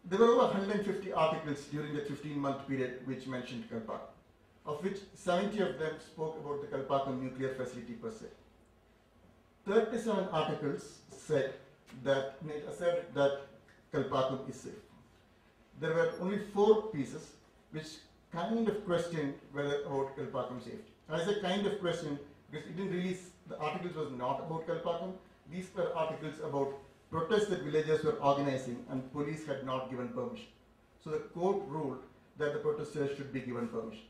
there were over 150 articles during the 15-month period which mentioned Kalpakkam, of which 70 of them spoke about the Kalpakkam nuclear facility per se. 37 articles said that Kalpakkam is safe. There were only 4 pieces which kind of questioned whether about Kalpakkam safety. And I say kind of question because it didn't really, the articles was not about Kalpakkam. These were articles about protests that villagers were organizing and police had not given permission. So the court ruled that the protesters should be given permission.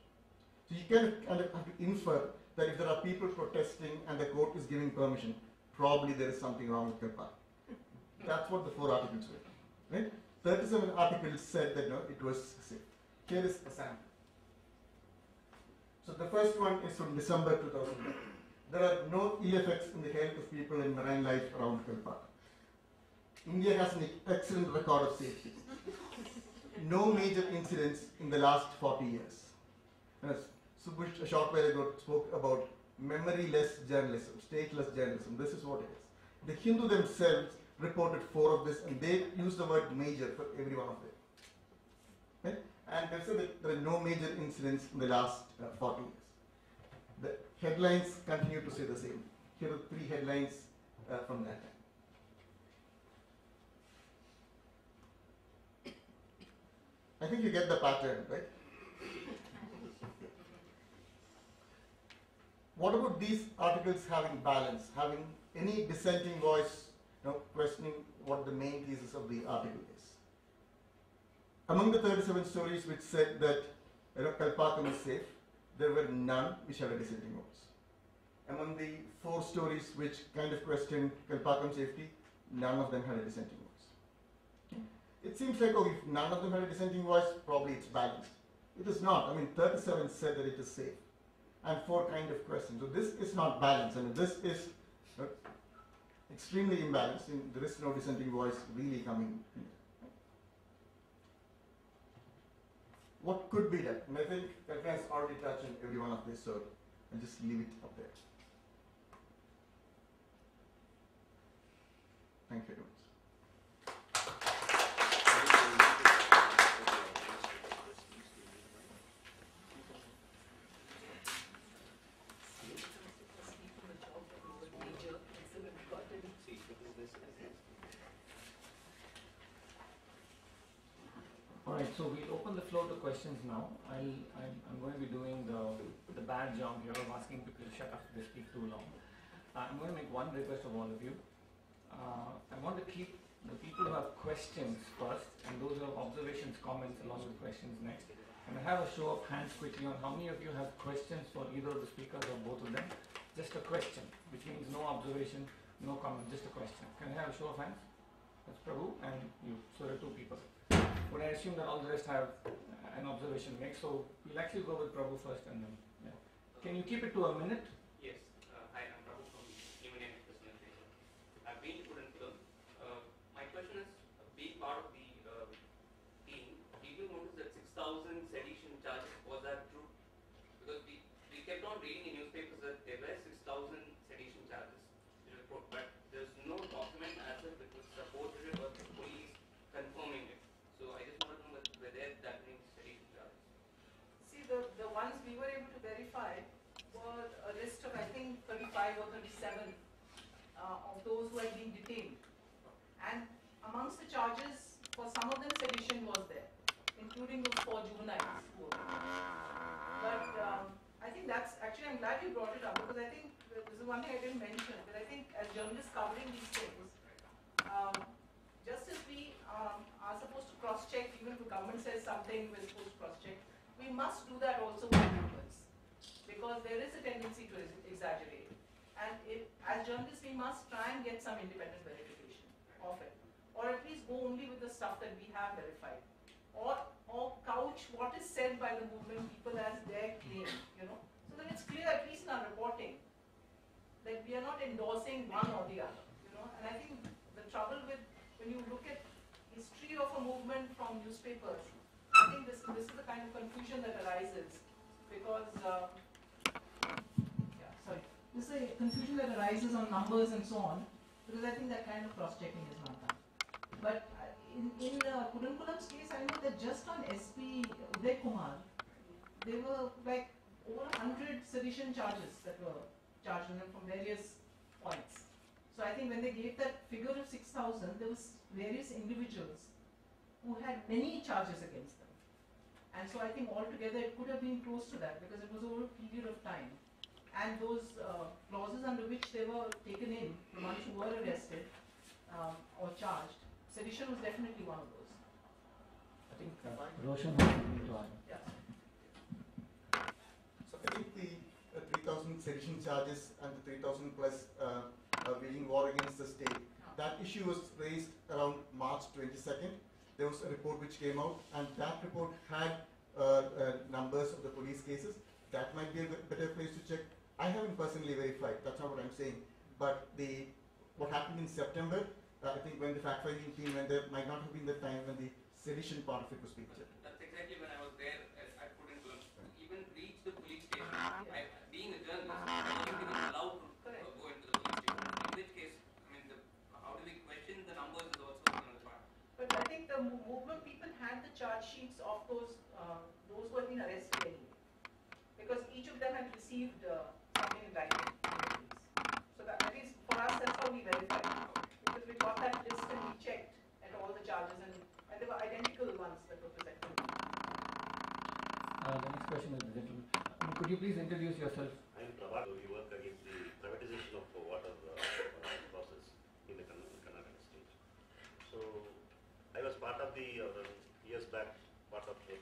So you kind of have to infer that if there are people protesting and the court is giving permission, probably there is something wrong with Kalpakkam. That's what the 4 articles were. Right? 37 articles said that no, it was safe. Here is a sample. So the first one is from December 2009. There are no ill effects in the health of people and marine life around Kalpakkam. India has an excellent record of safety. No major incidents in the last 40 years. And as Subbush a short while ago spoke about memory-less journalism, stateless journalism. This is what it is. The Hindu themselves reported 4 of this, and they use the word major for every one of them. Right? And they say that there are no major incidents in the last 40 years. The headlines continue to say the same. Here are 3 headlines from that time. I think you get the pattern, right? What about these articles having balance, having any dissenting voice, questioning what the main thesis of the article is? Among the 37 stories which said that Kalpakkam is safe, there were none which had a dissenting voice. Among the 4 stories which kind of questioned Kalpakkam safety, none of them had a dissenting voice. It seems like, if none of them had a dissenting voice, probably it's balanced. It is not. 37 said that it is safe, and 4 kind of questioned. So this is not balanced. This is extremely imbalanced, and there is no dissenting voice really coming in. What could be done? And I think Kalpana has already touched on every one of this, so I'll just leave it up there. Thank you very much. Alright, so we'll open the floor to questions now. I'm going to be doing the bad job here of asking people to shut up if they speak too long. I'm going to make one request of all of you. I want to keep the people who have questions first, and those who have observations, comments along with questions next. And I have a show of hands quickly on how many of you have questions for either of the speakers or both of them. Just a question, which means no observation, no comment, just a question. Can I have a show of hands? That's Prabhu and you. So there are 2 people. But I assume that all the rest have an observation to make, so we'll actually go with Prabhu first and then, yeah. Can you keep it to a minute? Yes. Hi, I'm Prabhu from Human Representation. I've been to Puranthal. My question is, a big part of the team, people noticed that 6,000 sedition charges, was that true? Because we kept on reading in newspapers that there were 6,000 sedition charges, but there's no document as if it was supported or the police confirming it. So I just want to know whether that means sedition charges. See, the ones we were able to verify were a list of, I think, 35 or 37 of those who had been detained. And amongst the charges, for some of them, sedition was there, including those 4 juveniles. But I think that's, actually, I'm glad you brought it up, because I think this is one thing I didn't mention, but I think as journalists covering these things, just as we are supposed to cross-check, even if the government says something, we're supposed to cross-check, we must do that also with movements, because there is a tendency to exaggerate. And as journalists, we must try and get some independent verification of it, or at least go only with the stuff that we have verified, or couch what is said by the movement people as their claim, so that it's clear, at least in our reporting, that we are not endorsing one or the other, And I think the trouble with, when you look at history of a movement from newspapers, I think this is the kind of confusion that arises, because this is a confusion that arises on numbers and so on, because I think that kind of cross-checking is not done. But in Kudankulam's case, I know that just on SP Uday Kumar, there were like over 100 sedition charges that were charged on him from various points. So I think when they gave that figure of 6,000, there was various individuals who had many charges against them. And so I think altogether it could have been close to that because it was over a period of time. And those clauses under which they were taken in, the ones who were arrested or charged, sedition was definitely one of those. I think Roshan has something to add. Yeah. So I think the 3,000 sedition charges and the 3,000 plus waging war against the state, that issue was raised around March 22nd. There was a report which came out, and that report had numbers of the police cases. That might be a better place to check. I haven't personally verified, that's not what I'm saying. But what happened in September, I think when the fact-finding team went there, might not have been the time when the sedition part of it was being checked. That's exactly when I was there. I couldn't even reach the police station. Being a journalist, I wasn't even allowed to go into the police station. In which case, I mean, how do we question the numbers is also another part. But I think the movement people had the charge sheets of those who had been arrested anyway. Because each of them had received something in writing from the police. So that, at least for us, that's how we verified. Because we got that list and we checked at all the charges and there were identical ones that were presented. The next question is the gentleman. Could you please introduce yourself? I am Prabhat. We work against the privatization of water process in the Karnataka state. So I was part of the years back, part of the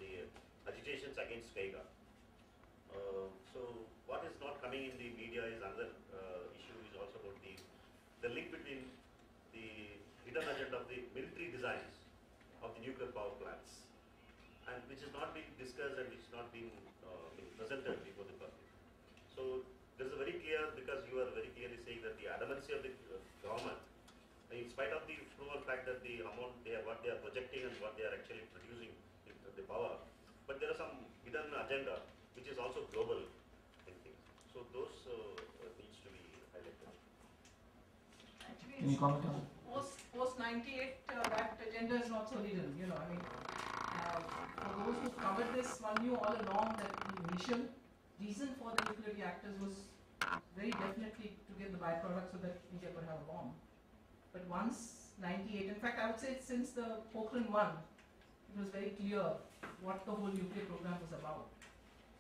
agitations against Kaiga. So what is not coming in the media is another issue is also about the link between the hidden agenda of the military designs of the nuclear power plants, and which is not being discussed and which is not being presented before the public. So there is a very clear, because you are very clearly saying that the adamancy of the government, in spite of the proven fact that the amount what they are projecting and what they are actually producing, the power, but there are some hidden agenda which is also global in things. So those needs to be highlighted. Actually, Can you comment on it? post 98, that agenda is not so hidden. You know, I mean, for those who covered this, one knew all along that the initial reason for the nuclear reactors was very definitely to get the byproducts so that India could have a bomb. But once 98, in fact, I would say since the Pokhran 1, it was very clear what the whole nuclear program was about.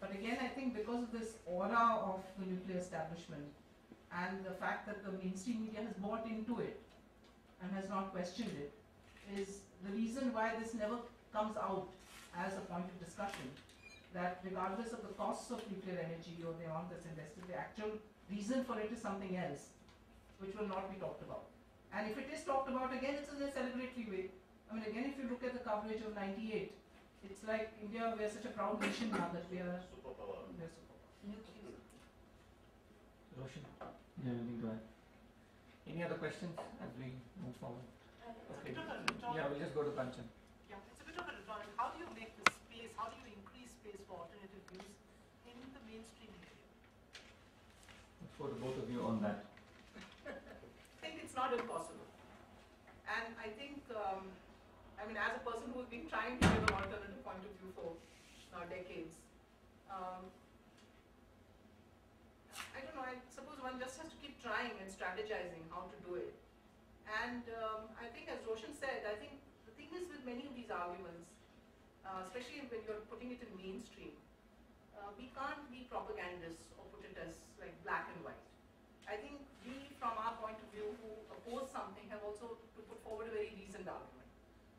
But again, I think because of this aura of the nuclear establishment and the fact that the mainstream media has bought into it and has not questioned it, is the reason why this never comes out as a point of discussion. That regardless of the costs of nuclear energy or the amount that's invested, the actual reason for it is something else, which will not be talked about. And if it is talked about, again, it's in a celebratory way. I mean, again, if you look at the coverage of 98, it's like India, we are such a proud nation now that we are Superpower. Roshan, you have anything to add? Any other questions as we move forward? Okay. Yeah, we'll just go to Kanchan. Yeah, it's a bit of a rhetoric. How do you make the space, how do you increase space for alternative views in the mainstream media? Let's go to both of you on that. I think it's not impossible. And I think, I mean, as a person who's been trying to give an alternative point of view for decades, I don't know, I suppose one just has to keep trying and strategizing how to do it. And I think, as Roshan said, I think the thing is with many of these arguments, especially when you're putting it in mainstream, we can't be propagandists or put it as like black and white. I think we, from our point of view, who oppose something, have also to put forward a very reasoned argument.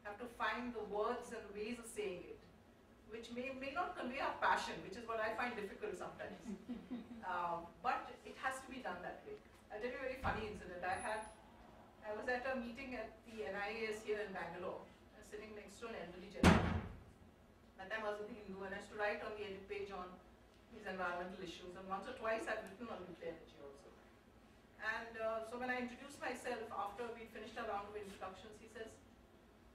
Have to find the words and ways of saying it, which may not convey our passion, which is what I find difficult sometimes. But it has to be done that way. I'll tell you a very funny incident. I was at a meeting at the NIAS here in Bangalore, sitting next to an elderly gentleman. That time I was with the Hindu, and I used to write on the edit page on these environmental issues, and once or twice I've written on nuclear energy also. And so when I introduced myself after we finished our round of introductions, he says,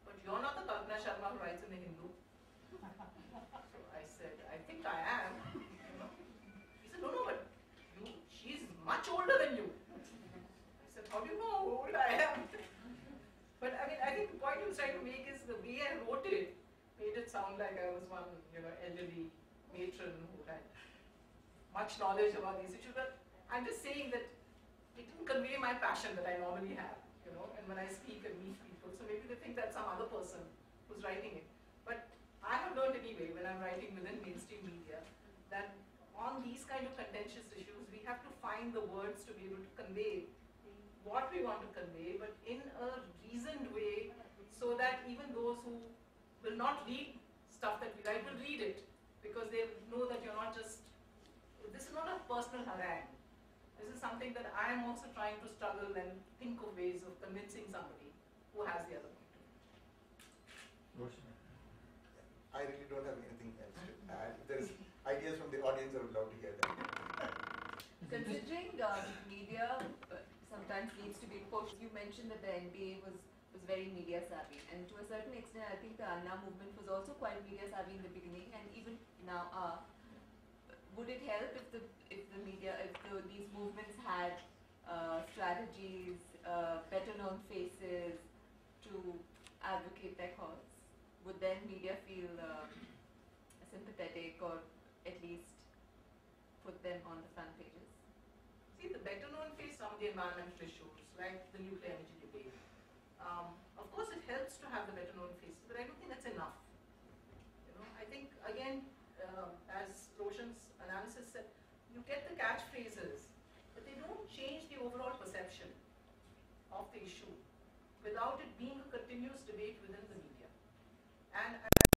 "But you're not the Kalpana Sharma who writes in the Hindu." So I said, "I think I am." He said, "No, but she's much older than you." I said, "How do you know how old I am?" But I mean, I think the point he was trying to make is sound like I was one, elderly matron who had much knowledge about these issues, but I'm just saying that it didn't convey my passion that I normally have, and when I speak and meet people, so maybe they think that's some other person who's writing it. But I have learned anyway, when I'm writing within mainstream media, that on these kind of contentious issues, we have to find the words to be able to convey what we want to convey, but in a reasoned way, so that even those who will not read stuff that we write will read it, because they know that you're not just, this is not a personal harangue. This is something that I am also trying to struggle and think of ways of convincing somebody who has the other point of view. Roshan. I really don't have anything else to add. If there's ideas from the audience, I would love to hear them. Considering media sometimes needs to be pushed, you mentioned that the NBA was very media savvy, and to a certain extent, I think the Anna movement was also quite media savvy in the beginning, and even now are. Would it help if these movements had strategies, better known faces to advocate their cause? Would then media feel sympathetic, or at least put them on the front pages? See, the better known face, some of the environmental issues, like the nuclear energy debate. Of course, it helps to have the better known faces, but I don't think that's enough. I think, again, as Roshan's analysis said, you get the catchphrases, but they don't change the overall perception of the issue without it being a continuous debate within the